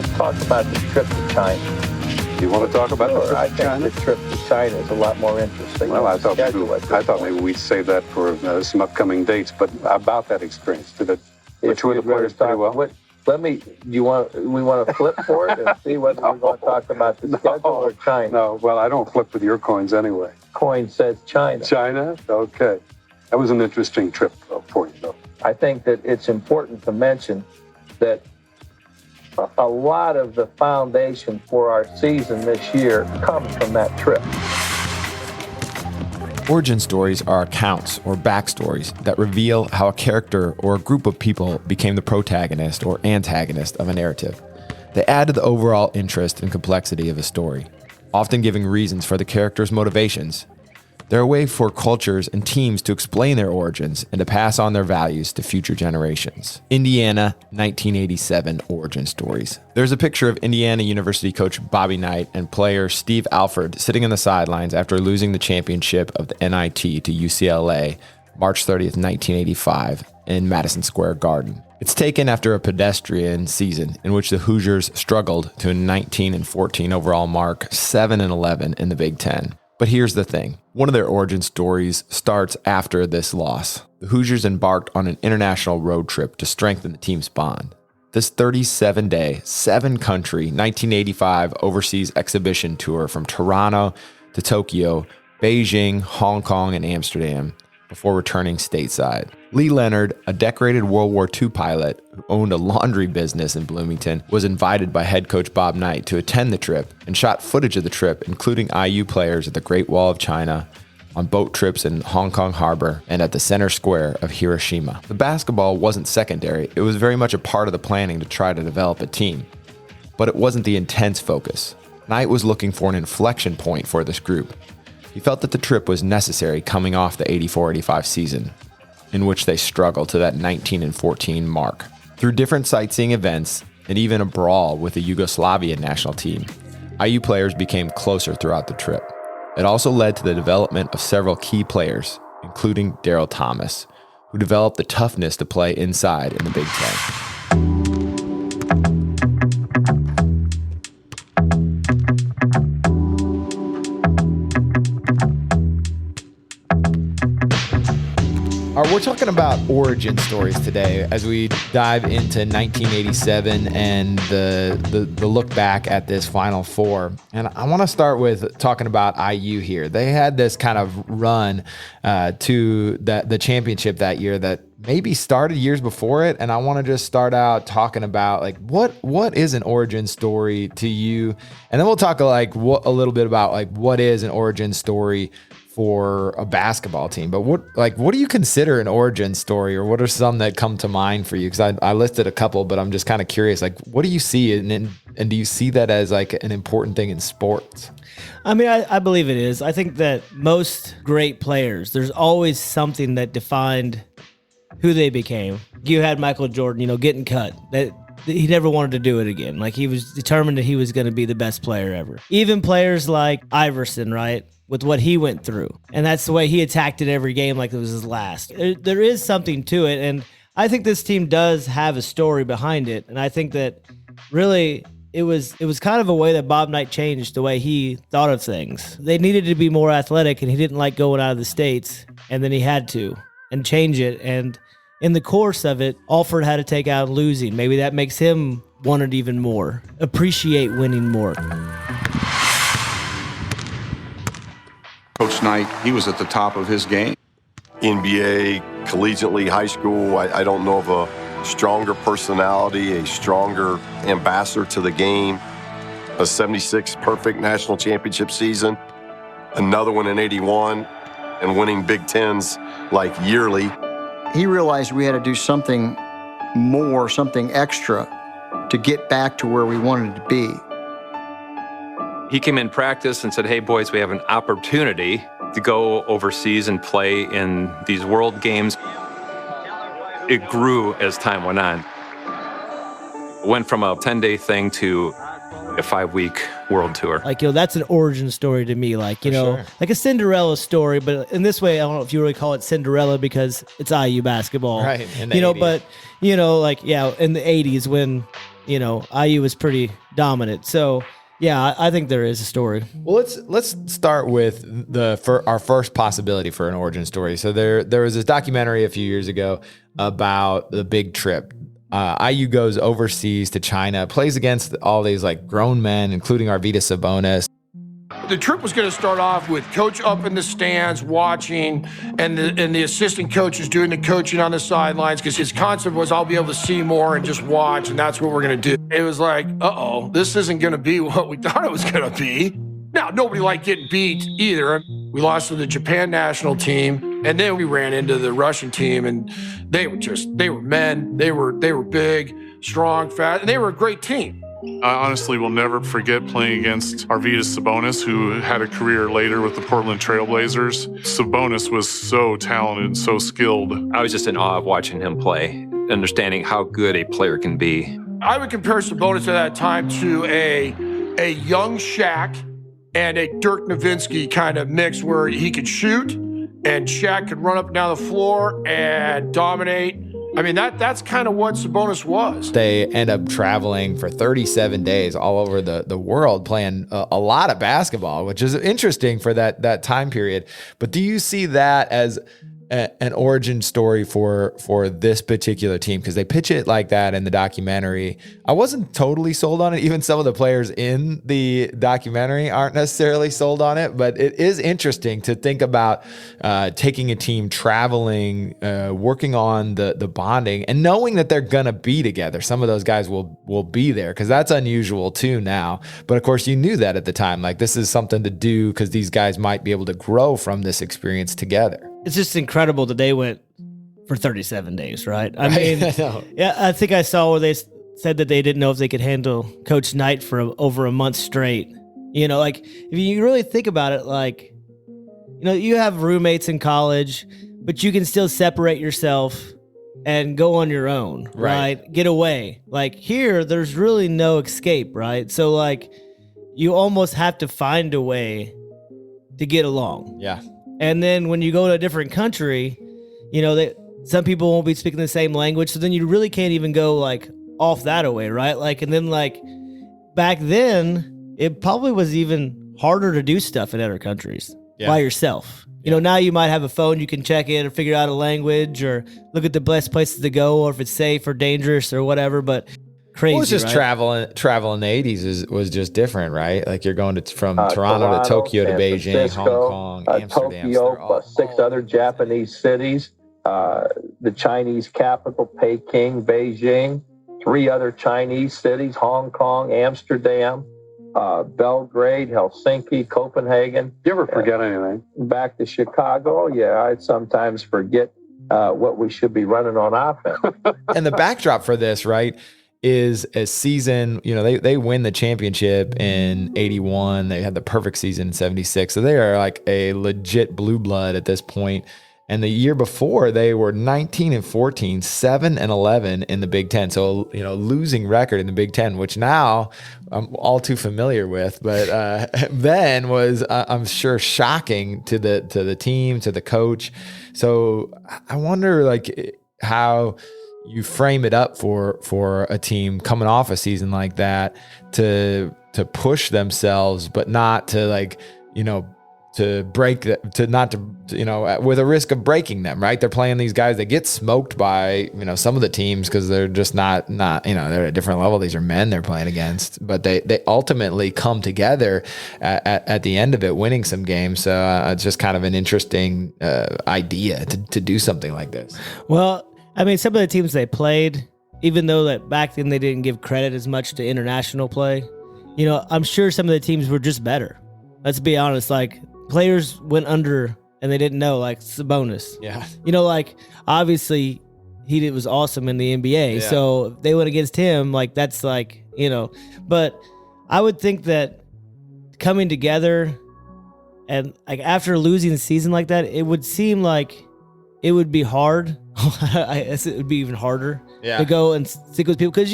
let's talk about the trip to China. You want to talk about the trip I to think China? the trip to China is a lot more interesting. Well, I thought maybe we'd save that for some upcoming dates. But about that experience, did it mature the players pretty well? We want to flip for it and see whether we're going to talk about the schedule or China. No, well, I don't flip with your coins anyway. Coin says China. China? Okay. That was an interesting trip for you, though. I think that it's important to mention that a lot of the foundation for our season this year comes from that trip. Origin stories are accounts or backstories that reveal how a character or a group of people became the protagonist or antagonist of a narrative. They add to the overall interest and complexity of a story, often giving reasons for the character's motivations. They're a way for cultures and teams to explain their origins and to pass on their values to future generations. Indiana 1987 origin stories. There's a picture of Indiana University coach Bobby Knight and player Steve Alford sitting on the sidelines after losing the championship of the NIT to UCLA March 30th, 1985 in Madison Square Garden. It's taken after a pedestrian season in which the Hoosiers struggled to a 19-14 overall mark, 7-11 in the Big Ten. But here's the thing. One of their origin stories starts after this loss. The Hoosiers embarked on an international road trip to strengthen the team's bond. This 37-day, 7-country, 1985 overseas exhibition tour from Toronto to Tokyo, Beijing, Hong Kong, and Amsterdam before returning stateside. Lee Leonard, a decorated World War II pilot who owned a laundry business in Bloomington, was invited by head coach Bob Knight to attend the trip and shot footage of the trip, including IU players at the Great Wall of China, on boat trips in Hong Kong Harbor, and at the center square of Hiroshima. The basketball wasn't secondary. It was very much a part of the planning to try to develop a team. But it wasn't the intense focus. Knight was looking for an inflection point for this group. He felt that the trip was necessary coming off the 84-85 season, in which they struggled to that 19-14 mark. Through different sightseeing events and even a brawl with the Yugoslavian national team, IU players became closer throughout the trip. It also led to the development of several key players, including Daryl Thomas, who developed the toughness to play inside in the Big Ten. All right, we're talking about origin stories today as we dive into 1987 and the look back at this Final Four. And I want to start with talking about IU here. They had this kind of run to the championship that year that maybe started years before it. And I want to just start out talking about like what is an origin story to you, and then we'll talk a little bit about like what is an origin story for a basketball team. But what do you consider an origin story, or what are some that come to mind for you? Because I listed a couple, but I'm just kind of curious, like what do you see, and do you see that as like an important thing in sports? I mean, I believe it is. I think that most great players, there's always something that defined who they became. You had Michael Jordan, getting cut. That he never wanted to do it again. Like he was determined that he was going to be the best player ever. Even players like Iverson, right? With what he went through. And that's the way he attacked it every game like it was his last. There is something to it, and I think this team does have a story behind it, and I think that really it was kind of a way that Bob Knight changed the way he thought of things. They needed to be more athletic, and he didn't like going out of the States, and then he had to and change it, and in the course of it, Alford had to take out losing. Maybe that makes him want it even more, appreciate winning more. Coach Knight, he was at the top of his game. NBA, collegiately, high school, I don't know of a stronger personality, a stronger ambassador to the game. A 76 perfect national championship season, another one in 81, and winning Big Tens like yearly. He realized we had to do something more, something extra to get back to where we wanted to be. He came in practice and said, hey, boys, we have an opportunity to go overseas and play in these world games. It grew as time went on. It went from a 10-day thing to a 5-week world tour. Like, that's an origin story to me. Like, sure. Like a Cinderella story, but in this way, I don't know if you really call it Cinderella because it's IU basketball. Right. In the 80s. But, in the 80s when IU was pretty dominant. So yeah, I think there is a story. Well, let's start with our first possibility for an origin story. So there was this documentary a few years ago about the big trip. IU goes overseas to China, plays against all these like grown men, including Arvydas Sabonis. The trip was going to start off with coach up in the stands watching, and the assistant coach is doing the coaching on the sidelines, because his concept was, I'll be able to see more and just watch, and that's what we're going to do. It was like, uh-oh, this isn't going to be what we thought it was going to be. Now, nobody liked getting beat either. We lost to the Japan national team, and then we ran into the Russian team, and they were men. They were big, strong, fat, and they were a great team. I honestly will never forget playing against Arvydas Sabonis, who had a career later with the Portland Trailblazers. Sabonis was so talented and so skilled. I was just in awe of watching him play, understanding how good a player can be. I would compare Sabonis at that time to a young Shaq and a Dirk Nowitzki kind of mix, where he could shoot and Shaq could run up and down the floor and dominate. I mean, that's kind of what Sabonis was. They end up traveling for 37 days all over the world, playing a lot of basketball, which is interesting for that time period. But do you see that as an origin story for this particular team? Because they pitch it like that in the documentary. I wasn't totally sold on it. Even some of the players in the documentary aren't necessarily sold on it, but it is interesting to think about taking a team traveling, working on the bonding, and knowing that they're going to be together. Some of those guys will be there, because that's unusual too now. But of course, you knew that at the time. Like, this is something to do because these guys might be able to grow from this experience together. It's just incredible that they went for 37 days, right? I mean, yeah, I think I saw where they said that they didn't know if they could handle Coach Knight for over a month straight. Like, if you really think about it, like, you have roommates in college, but you can still separate yourself and go on your own, right? Get away. Like, here, there's really no escape, right? So, like, you almost have to find a way to get along. Yeah. And then when you go to a different country, some people won't be speaking the same language. So then you really can't even go like off that away, right? Like, and then like back then, it probably was even harder to do stuff in other countries by yourself. Now you might have a phone, you can check it or figure out a language or look at the best places to go, or if it's safe or dangerous or whatever. But crazy. Well, it's just right? travel in the 80s was just different, right? Like, you're going from Toronto to Tokyo to San Beijing, Francisco, Hong Kong, Amsterdam. Tokyo, plus 6 other Japanese cities. The Chinese capital, Peking, Beijing, 3 other Chinese cities, Hong Kong, Amsterdam, Belgrade, Helsinki, Copenhagen. Do you ever forget anything? Back to Chicago. Yeah, I'd sometimes forget what we should be running on offense. And the backdrop for this, right, is a season, they win the championship in 81. They had the perfect season in 76. So they are like a legit blue blood at this point. And the year before, they were 19-14, 7-11 in the Big Ten. So, losing record in the Big Ten, which now I'm all too familiar with, but then was, I'm sure, shocking to the team, to the coach. So I wonder, like, how you frame it up for a team coming off a season like that to push themselves, but not to, like, to break with a risk of breaking them, right? They're playing these guys that get smoked by, some of the teams because they're just not, they're at a different level. These are men they're playing against, but they ultimately come together at the end of it, winning some games. So it's just kind of an interesting idea to do something like this. Well, I mean, some of the teams they played, even though that back then they didn't give credit as much to international play, I'm sure some of the teams were just better. Let's be honest. Like, players went under and they didn't know, like Sabonis. Yeah. Like, obviously he was awesome in the NBA. Yeah. So if they went against him, like, that's like, but I would think that coming together and, like, after losing a season like that, it would seem like it would be hard. I guess it would be even harder to go and stick with people. Because,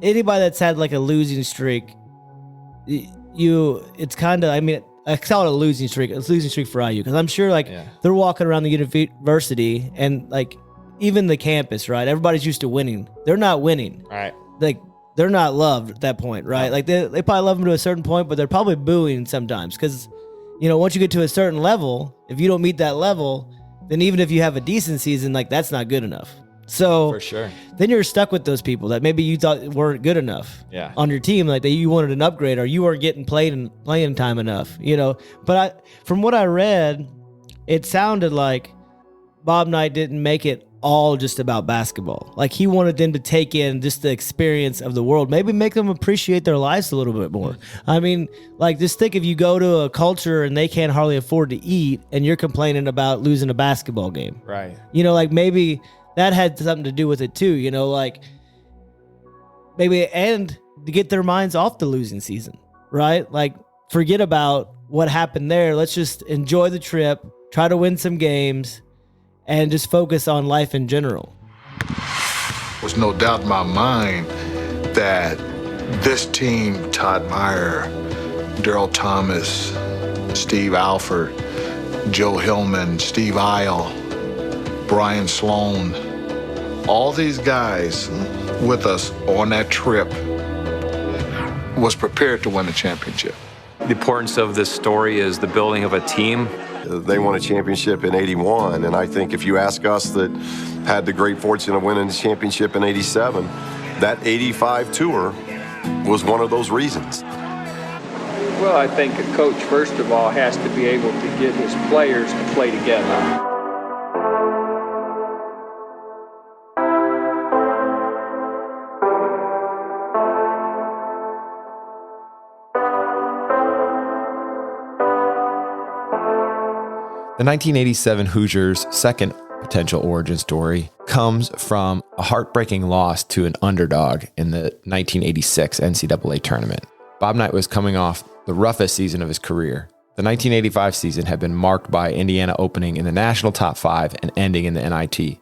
anybody that's had like a losing streak, it's kind of, I mean, I call it a losing streak. It's a losing streak for IU. Because I'm sure, like, they're walking around the university and, like, even the campus, right? Everybody's used to winning. They're not winning. Right. Like, they're not loved at that point, right? Like they probably love them to a certain point, but they're probably booing sometimes because, once you get to a certain level, if you don't meet that level, then even if you have a decent season, like that's not good enough. So For sure. then you're stuck with those people that maybe you thought weren't good enough on your team, like that you wanted an upgrade or you weren't getting playing time enough, But from what I read, it sounded like Bob Knight didn't make it all just about basketball. Like he wanted them to take in just the experience of the world, maybe make them appreciate their lives a little bit more. I mean, like just think if you go to a culture and they can't hardly afford to eat and you're complaining about losing a basketball game. Right. Like maybe that had something to do with it too, like maybe and to get their minds off the losing season, right? Like forget about what happened there. Let's just enjoy the trip, try to win some games, and just focus on life in general. There's no doubt in my mind that this team, Todd Meyer, Daryl Thomas, Steve Alford, Joe Hillman, Steve Isle, Brian Sloan, all these guys with us on that trip was prepared to win a championship. The importance of this story is the building of a team. They won a championship in 81, and I think if you ask us that had the great fortune of winning the championship in 87, that 85 tour was one of those reasons. Well, I think a coach, first of all, has to be able to get his players to play together. The 1987 Hoosiers' second potential origin story comes from a heartbreaking loss to an underdog in the 1986 NCAA tournament. Bob Knight was coming off the roughest season of his career. The 1985 season had been marked by Indiana opening in the national top 5 and ending in the NIT.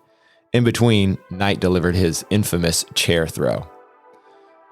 In between, Knight delivered his infamous chair throw.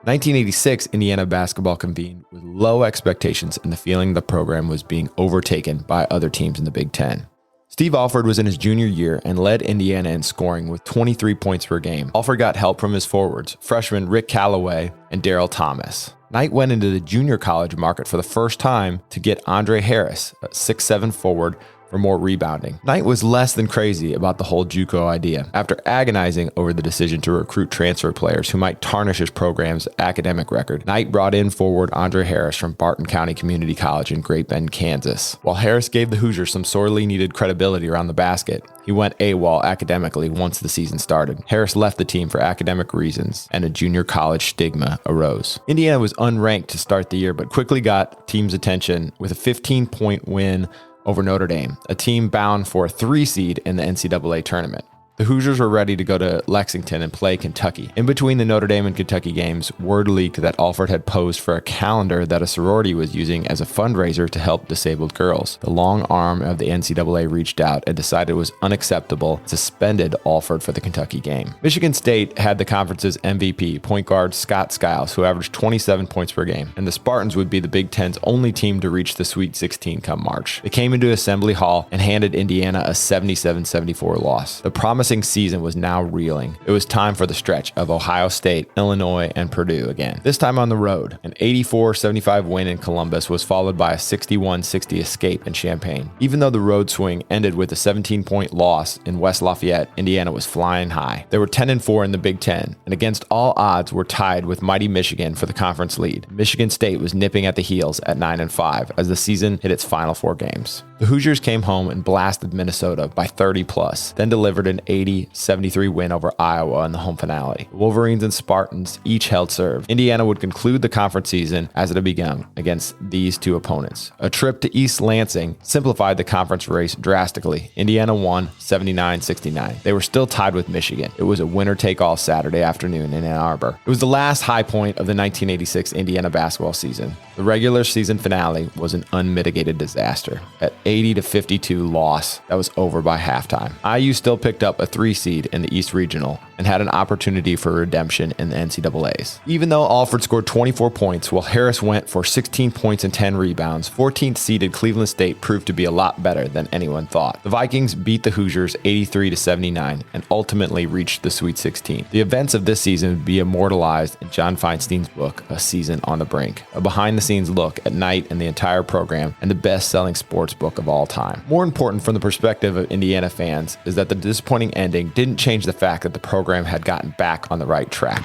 1986, Indiana basketball convened with low expectations and the feeling the program was being overtaken by other teams in the Big Ten. Steve Alford was in his junior year and led Indiana in scoring with 23 points per game. Alford got help from his forwards, freshmen Rick Calloway and Daryl Thomas. Knight went into the junior college market for the first time to get Andre Harris, a 6'7" forward, for more rebounding. Knight was less than crazy about the whole JUCO idea. After agonizing over the decision to recruit transfer players who might tarnish his program's academic record, Knight brought in forward Andre Harris from Barton County Community College in Great Bend, Kansas. While Harris gave the Hoosiers some sorely needed credibility around the basket, he went AWOL academically once the season started. Harris left the team for academic reasons, and a junior college stigma arose. Indiana was unranked to start the year, but quickly got team's attention with a 15-point win over Notre Dame, a team bound for a 3 seed in the NCAA tournament. The Hoosiers were ready to go to Lexington and play Kentucky. In between the Notre Dame and Kentucky games, word leaked that Alford had posed for a calendar that a sorority was using as a fundraiser to help disabled girls. The long arm of the NCAA reached out and decided it was unacceptable and suspended Alford for the Kentucky game. Michigan State had the conference's MVP, point guard Scott Skiles, who averaged 27 points per game, and the Spartans would be the Big Ten's only team to reach the Sweet 16 come March. They came into Assembly Hall and handed Indiana a 77-74 loss. The promising season was now reeling. It was time for the stretch of Ohio State, Illinois, and Purdue again. This time on the road. An 84-75 win in Columbus was followed by a 61-60 escape in Champaign. Even though the road swing ended with a 17-point loss in West Lafayette, Indiana was flying high. They were 10-4 in the Big Ten, and against all odds were tied with mighty Michigan for the conference lead. Michigan State was nipping at the heels at 9-5 as the season hit its final 4 games. The Hoosiers came home and blasted Minnesota by 30+, then delivered an 80-73 win over Iowa in the home finale. The Wolverines and Spartans each held serve. Indiana would conclude the conference season as it had begun against these two opponents. A trip to East Lansing simplified the conference race drastically. Indiana won 79-69. They were still tied with Michigan. It was a winner-take-all Saturday afternoon in Ann Arbor. It was the last high point of the 1986 Indiana basketball season. The regular season finale was an unmitigated disaster. At 80-52 loss that was over by halftime. IU still picked up a 3 seed in the East Regional and had an opportunity for redemption in the NCAAs. Even though Alford scored 24 points while Harris went for 16 points and 10 rebounds, 14th seeded Cleveland State proved to be a lot better than anyone thought. The Vikings beat the Hoosiers 83-79 and ultimately reached the Sweet 16. The events of this season would be immortalized in John Feinstein's book, A Season on the Brink, a behind-the-scenes look at Knight and the entire program and the best-selling sports book of all time. More important from the perspective of Indiana fans is that the disappointing ending didn't change the fact that the program had gotten back on the right track.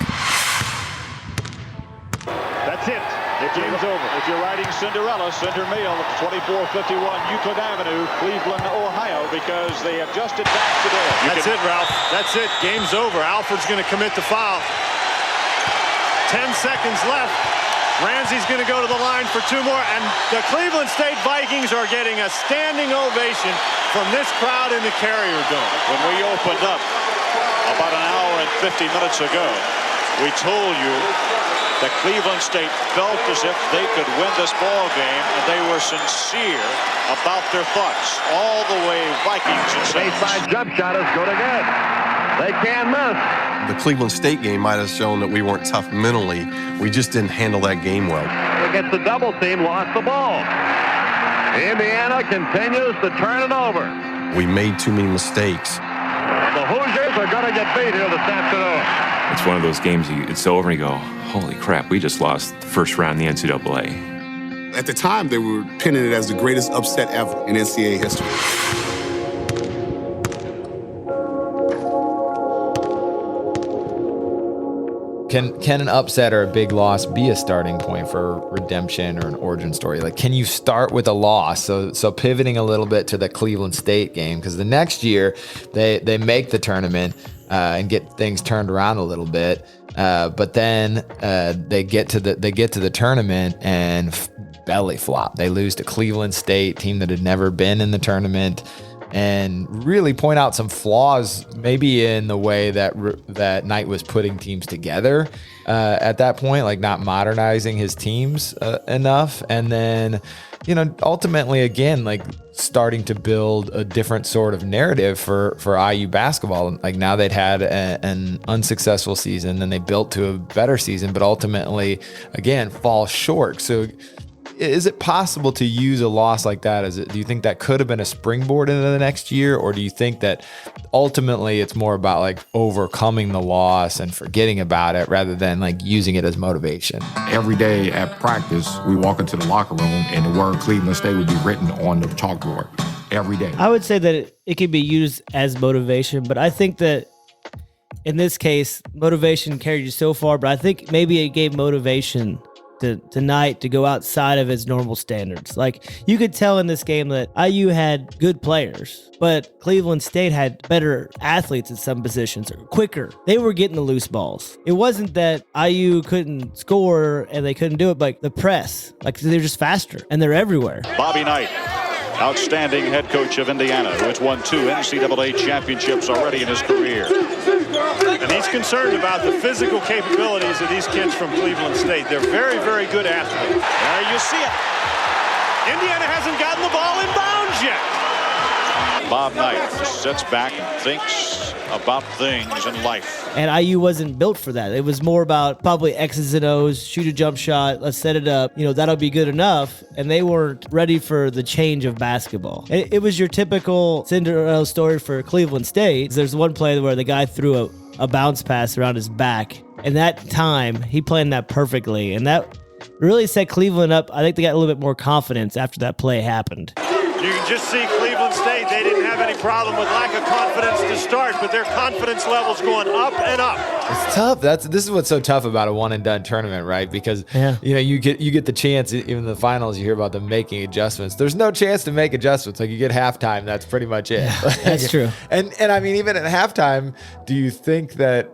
That's it. The game's over. If you're riding Cinderella, send her mail at 2451 Euclid Avenue, Cleveland, Ohio, because they have just advanced today. That's it, Ralph. That's it. Game's over. Alford's going to commit the foul. 10 seconds left. Ramsey's going to go to the line for 2 more, and the Cleveland State Vikings are getting a standing ovation from this crowd in the Carrier Dome. When we opened up about an hour and 50 minutes ago, we told you that Cleveland State felt as if they could win this ball game, and they were sincere about their thoughts. All the way Vikings and Saints. Baseline jump shot is good again. They can't miss. The Cleveland State game might have shown that we weren't tough mentally. We just didn't handle that game well. Against the double team, lost the ball. Indiana continues to turn it over. We made too many mistakes. The Hoosiers are going to get beat here this afternoon. It's one of those games, it's over and you go, holy crap, we just lost the first round in the NCAA. At the time, they were pinning it as the greatest upset ever in NCAA history. Can an upset or a big loss be a starting point for redemption or an origin story? Like, can you start with a loss? So pivoting a little bit to the Cleveland State game, because the next year they make the tournament and get things turned around a little bit, but then they get to the tournament and belly flop. They lose to Cleveland State, team that had never been in the tournament, and really point out some flaws maybe in the way that Knight was putting teams together at that point, like not modernizing his teams enough. And then, ultimately, again, like starting to build a different sort of narrative for IU basketball. Like now they'd had an unsuccessful season, then they built to a better season, but ultimately, again, fall short. So is it possible to use a loss like that? Do you think that could have been a springboard into the next year? Or do you think that ultimately it's more about like overcoming the loss and forgetting about it rather than like using it as motivation? Every day at practice, we walk into the locker room and the word Cleveland State would be written on the chalkboard every day. I would say that it can be used as motivation, but I think that in this case, motivation carried you so far, but I think maybe it gave motivation to Knight to go outside of his normal standards. Like, you could tell in this game that IU had good players, but Cleveland State had better athletes at some positions, or quicker. They were getting the loose balls. It wasn't that IU couldn't score and they couldn't do it, but like the press, like they're just faster and they're everywhere. Bobby Knight, outstanding head coach of Indiana, who has won 2 NCAA championships already in his career. And he's concerned about the physical capabilities of these kids from Cleveland State. They're very, very good athletes. There you see it. Indiana hasn't gotten the ball in bounds yet. Bob Knight sits back and thinks about things in life. And IU wasn't built for that. It was more about probably X's and O's, shoot a jump shot, let's set it up. That'll be good enough. And they weren't ready for the change of basketball. It was your typical Cinderella story for Cleveland State. There's one play where the guy threw a bounce pass around his back. And that time, he planned that perfectly. And that really set Cleveland up. I think they got a little bit more confidence after that play happened. You can just see Cleveland State, they didn't have any problem with lack of confidence to start, but their confidence level's going up and up. It's tough. This is what's so tough about a one and done tournament, right? Because you get the chance, even in the finals, you hear about them making adjustments. There's no chance to make adjustments. Like, you get halftime, that's pretty much it. Yeah, that's true. And I mean, even at halftime, do you think that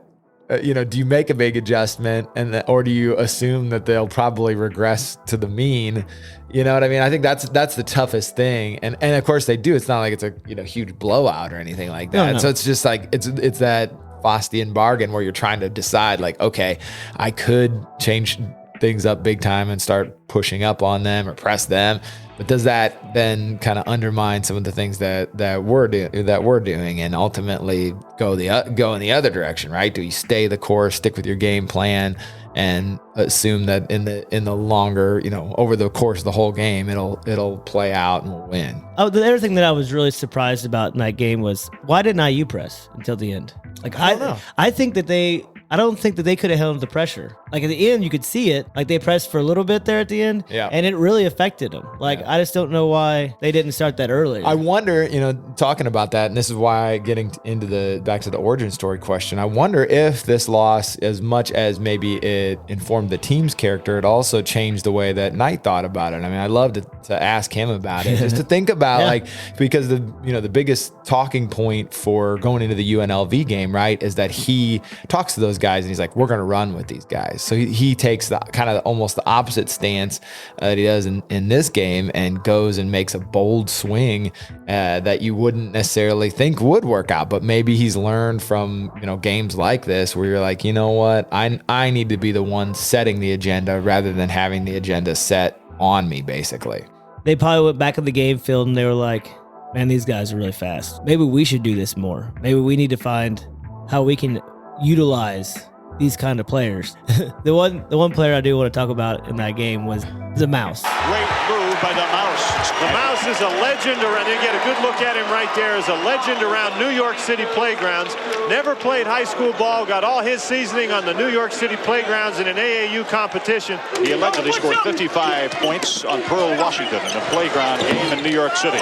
do you make a big adjustment or do you assume that they'll probably regress to the mean? You know what I mean? I think that's the toughest thing. And of course they do. It's not like it's a huge blowout or anything like that. No. So it's just like, it's that Faustian bargain where you're trying to decide like, okay, I could change things up big time and start pushing up on them or press them. But does that then kind of undermine some of the things that we're doing and ultimately go in the other direction, right? Do you stay the course, stick with your game plan, and assume that in the longer, over the course of the whole game, it'll play out and we'll win? Oh, the other thing that I was really surprised about in that game was, why didn't IU press until the end? Like, I don't know. I don't think that they could have handled the pressure. Like at the end, you could see it. Like they pressed for a little bit there at the end, and it really affected them. Like I just don't know why they didn't start that earlier. I wonder, talking about that, and this is why getting into back to the origin story question. I wonder if this loss, as much as maybe it informed the team's character, it also changed the way that Knight thought about it. I mean, I'd love to ask him about it, just to think about because the biggest talking point for going into the UNLV game, right, is that he talks to those guys and he's like, we're going to run with these guys. So he takes the kind of almost the opposite stance that he does in this game and goes and makes a bold swing that you wouldn't necessarily think would work out. But maybe he's learned from, games like this where you're like, you know what, I need to be the one setting the agenda rather than having the agenda set on me, basically. They probably went back in the game field and they were like, man, these guys are really fast. Maybe we should do this more. Maybe we need to find how we can utilize these kind of players. The one player I do want to talk about in that game was the Mouse. Great move by the Mouse. The Mouse is a legend around. You get a good look at him right there. Is a legend around New York City playgrounds. Never played high school ball. Got all his seasoning on the New York City playgrounds in an AAU competition. He allegedly scored 55 points on Pearl, Washington in a playground game in New York City.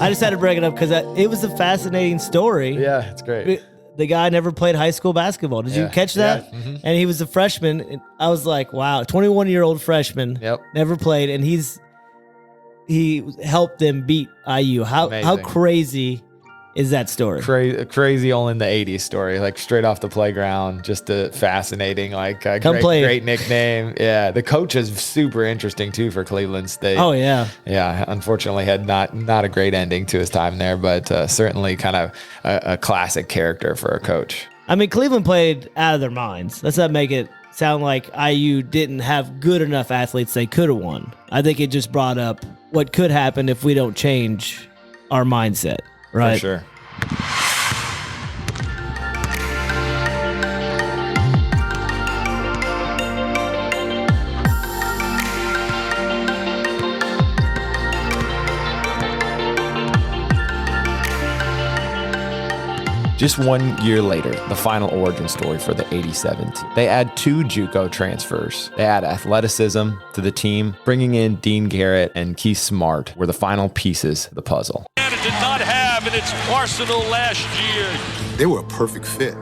I just had to bring it up because it was a fascinating story. Yeah, it's great. The guy never played high school basketball. Did you catch that? Yeah. Mm-hmm. And he was a freshman. And I was like, wow, 21-year-old freshman. Yep. Never played, and he helped them beat IU. How crazy is that story? Crazy all in the 80s story, like straight off the playground, just fascinating, like a great nickname. Yeah, the coach is super interesting too for Cleveland State. Oh yeah. Yeah, unfortunately had not a great ending to his time there, but certainly kind of a classic character for a coach. I mean, Cleveland played out of their minds. Let's not make it sound like IU didn't have good enough athletes they could have won. I think it just brought up what could happen if we don't change our mindset. Right. For sure. Just 1 year later, the final origin story for the 87 team. They add 2 JUCO transfers. They add athleticism to the team. Bringing in Dean Garrett and Keith Smart were the final pieces of the puzzle. Did not have in its arsenal last year. They were a perfect fit.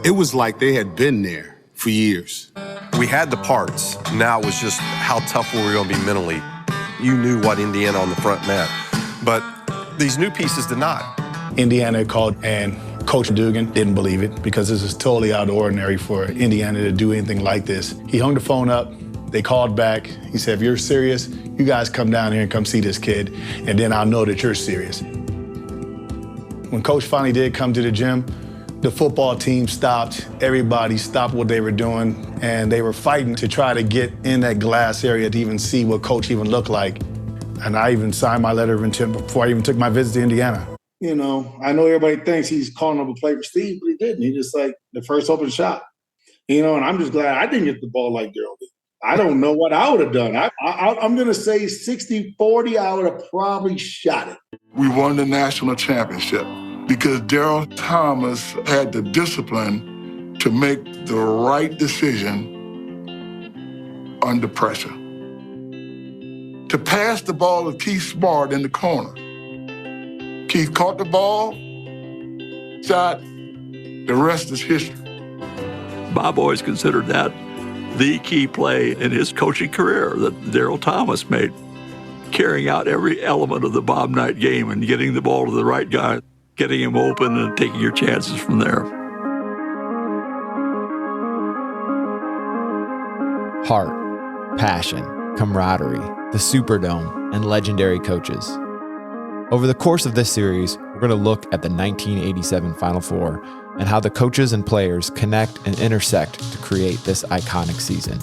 It was like they had been there for years. We had the parts. Now it was just how tough were we going to be mentally. You knew what Indiana on the front meant, but these new pieces did not. Indiana called, and Coach Dugan didn't believe it because this is totally out of the ordinary for Indiana to do anything like this. He hung the phone up. They called back. He said, if you're serious, you guys come down here and come see this kid, and then I'll know that you're serious. When Coach finally did come to the gym, the football team stopped. Everybody stopped what they were doing, and they were fighting to try to get in that glass area to even see what Coach even looked like. And I even signed my letter of intent before I even took my visit to Indiana. I know everybody thinks he's calling up a play for Steve, but he didn't. He just the first open shot. And I'm just glad I didn't get the ball like Daryl did. I don't know what I would have done. I'm going to say 60-40, I would have probably shot it. We won the national championship because Daryl Thomas had the discipline to make the right decision under pressure. To pass the ball to Keith Smart in the corner. Keith caught the ball, shot, the rest is history. Bob always considered that the key play in his coaching career that Daryl Thomas made, carrying out every element of the Bob Knight game and getting the ball to the right guy, getting him open and taking your chances from there. Heart, passion, camaraderie, the Superdome, and legendary coaches. Over the course of this series, we're going to look at the 1987 Final Four and how the coaches and players connect and intersect to create this iconic season.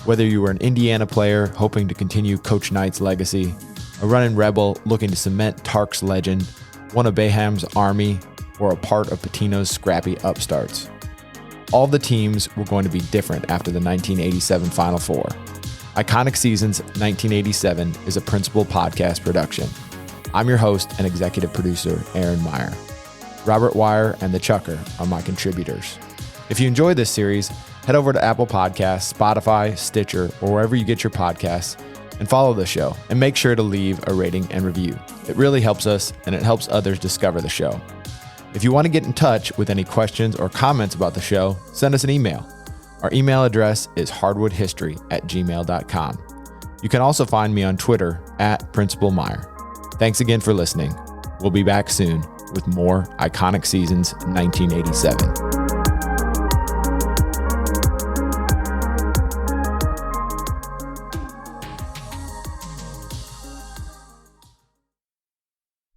Whether you were an Indiana player hoping to continue Coach Knight's legacy, a running Rebel looking to cement Tark's legend, one of Bayham's army, or a part of Pitino's scrappy upstarts. All the teams were going to be different after the 1987 Final Four. Iconic Seasons 1987 is a Principal podcast production. I'm your host and executive producer, Aaron Meyer. Robert Wire and The Chucker are my contributors. If you enjoy this series, head over to Apple Podcasts, Spotify, Stitcher, or wherever you get your podcasts, and follow the show, and make sure to leave a rating and review. It really helps us, and it helps others discover the show. If you want to get in touch with any questions or comments about the show, send us an email. Our email address is hardwoodhistory@gmail.com. You can also find me on Twitter @Principal Meyer. Thanks again for listening. We'll be back soon with more Iconic Seasons 1987.